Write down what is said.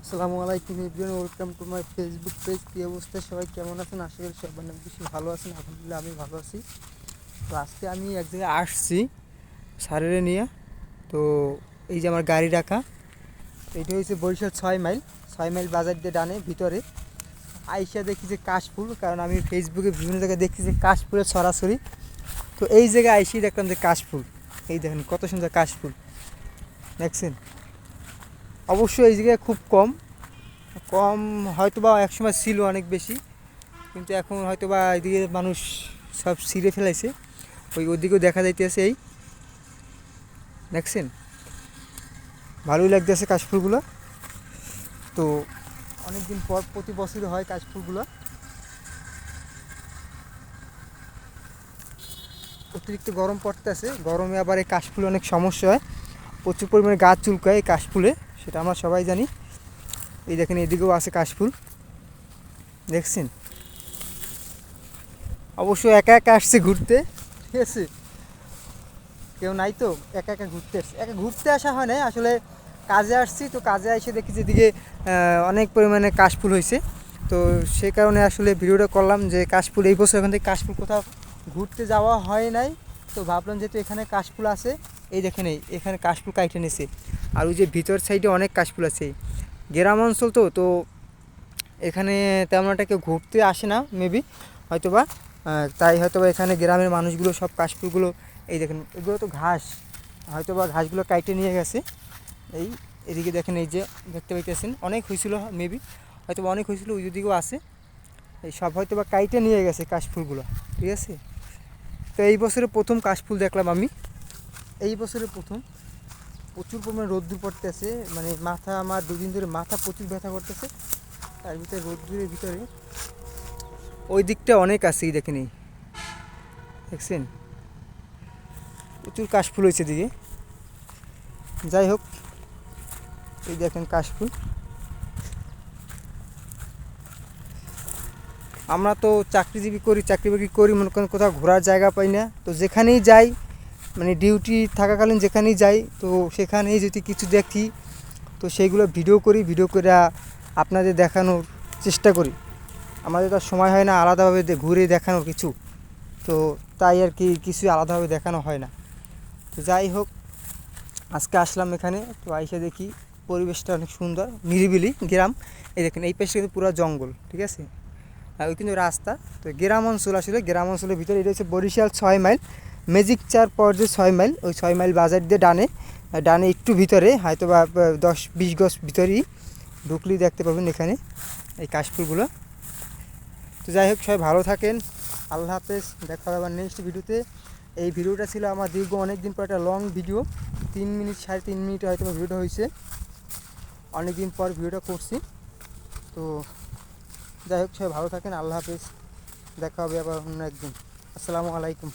আসসালামু আলাইকুম everyone, welcome to my Facebook page. কী অবস্থা, সবাই কেমন আছেন? আশা করি সবাই অনেক বেশি ভালো আছেন। আলহামদুলিল্লাহ আমি ভালো আছি। তো আজকে আমি এক জায়গায় আসছি স্যারেরে নিয়ে। তো এই যে আমার গাড়ি রাখা, এইটা হচ্ছে বরিশাল 6 মাইল, 6 মাইল বাজার দিয়ে ডানে ভিতরে আইসা দেখি যে কাশফুল, কারণ আমি ফেসবুকে বিভিন্ন জায়গায় দেখছি যে কাশফুলের ছড়াছড়ি। তো এই জায়গায় আইসি দেখলাম যে কাশফুল, এই দেখেন কত সুন্দর কাশফুল দেখছেন। অবশ্যই এই জায়গায় খুব কম কম হয়তো বা একসময় ছিল অনেক বেশি, কিন্তু এখন হয়তো বা এদিকে মানুষ সব ছিঁড়ে ফেলাইছে। ওদিকেও দেখা যাইতেছে, এই দেখছেন ভালোই লাগতেছে কাশফুলগুলো। তো অনেক দিন পর প্রতি বছরই হয় কাশফুলগুলো। অতিরিক্ত গরম পড়তেছে, গরমে আবার এই কাশফুলে অনেক সমস্যা হয়, প্রচুর পরিমাণে গাছ চুলকায় এই কাশফুলে, সেটা আমরা সবাই জানি। এই দেখেন এদিকেও আছে কাশফুল দেখছেন। অবশ্য একা একা আসছে ঘুরতে, ঠিক আছে, কেউ নাই তো, একা একা ঘুরতে আসছে। একা ঘুরতে আসা হয় না, আসলে কাজে আসছি। তো কাজে এসে দেখি যেদিকে অনেক পরিমাণে কাশফুল হয়েছে। তো সে কারণে আসলে ভিডিওটা করলাম যে কাশফুল এই বছর এখান থেকে কাশফুল কোথাও ঘুরতে যাওয়া হয় নাই। তো ভাবলাম যেহেতু এখানে কাশফুল আছে, এই দেখেন এখানে কাশফুল কাইটে নিছে। আর ওই যে ভিতর সাইডে অনেক কাশফুল আছে। গ্রাম অঞ্চল তো তো এখানে তেমন একটা কেউ ঘুরতে আসে না মেবি, হয়তোবা তাই হয়তোবা এখানে গ্রামের মানুষগুলো সব কাশফুলগুলো, এই দেখেন এগুলো তো ঘাস, হয়তোবা ঘাসগুলো কাইটে নিয়ে গেছে। এই এদিকে দেখেন, এই যে দেখতে পাইতেছেন অনেক হয়েছিল মেবি, হয়তোবা অনেক হয়েছিল, ওই দিকেও আছে। এই সব হয়তোবা কাইটে নিয়ে গেছে কাশফুলগুলো, ঠিক আছে। তো এই বছরে প্রথম কাশফুল দেখলাম আমি, এই বছরে প্রথম। প্রচুর পরিমাণে রোদ্দুর পড়তেছে, মানে মাথা আমার দুদিন ধরে মাথা প্রচুর ব্যথা করতেছে। তার ভিতরে রোদ্দুরের ভিতরে ওই দিকটা অনেক আছে, এই দেখেন, এই দেখছেন প্রচুর কাশফুল হয়েছে এদিকে। যাই হোক, এই দেখেন কাশফুল। আমরা তো চাকরিজীবী করি, চাকরি বাকরি করি, মনে করেন কোথাও ঘোরার জায়গা পাই না। তো যেখানেই যাই, মানে ডিউটি থাকাকালীন যেখানেই যাই, তো সেখানেই যদি কিছু দেখি তো সেইগুলো ভিডিও করি, ভিডিও করে আপনাদের দেখানোর চেষ্টা করি। আমাদের তো সময় হয় না আলাদাভাবে ঘুরে দেখানোর কিছু, তো তাই আর কি কিছু আলাদাভাবে দেখানো হয় না। তো যাই হোক, আজকে আসলাম এখানে। তো আইসা দেখি পরিবেশটা অনেক সুন্দর, নিরিবিলি গ্রাম। এই দেখেন এই পাশে কিন্তু পুরো জঙ্গল, ঠিক আছে, আর ওই কিন্তু রাস্তা। তো গ্রাম অঞ্চল, আসলে গ্রাম অঞ্চলের ভিতরে এটা হচ্ছে বরিশাল 6 মাইল, ম্যাজিক 4 যে 6 মাইল, ওই 6 মাইল বাজার দিয়ে ডানে, ডানে একটু ভিতরে হয়তো বা 10-20 গজ ভিতরেই ঢুকলেই দেখতে পাবেন এখানে এই কাশফুলগুলো। তো যাই হোক, সবাই ভালো থাকেন, আল্লাহ হাফেজ, দেখা হবে আবার নেক্সট ভিডিওতে। এই ভিডিওটা ছিল আমার দীর্ঘ অনেক দিন পর একটা লং ভিডিও, 3 মিনিট 3.5 মিনিট হয়তো ভিডিওটা হয়েছে, অনেক দিন পর ভিডিওটা করছি। তো যাই হোক, সবাই ভালো থাকেন, আল্লাহ হাফেজ, দেখা হবে আবার অন্য একদিন। আসসালামু আলাইকুম।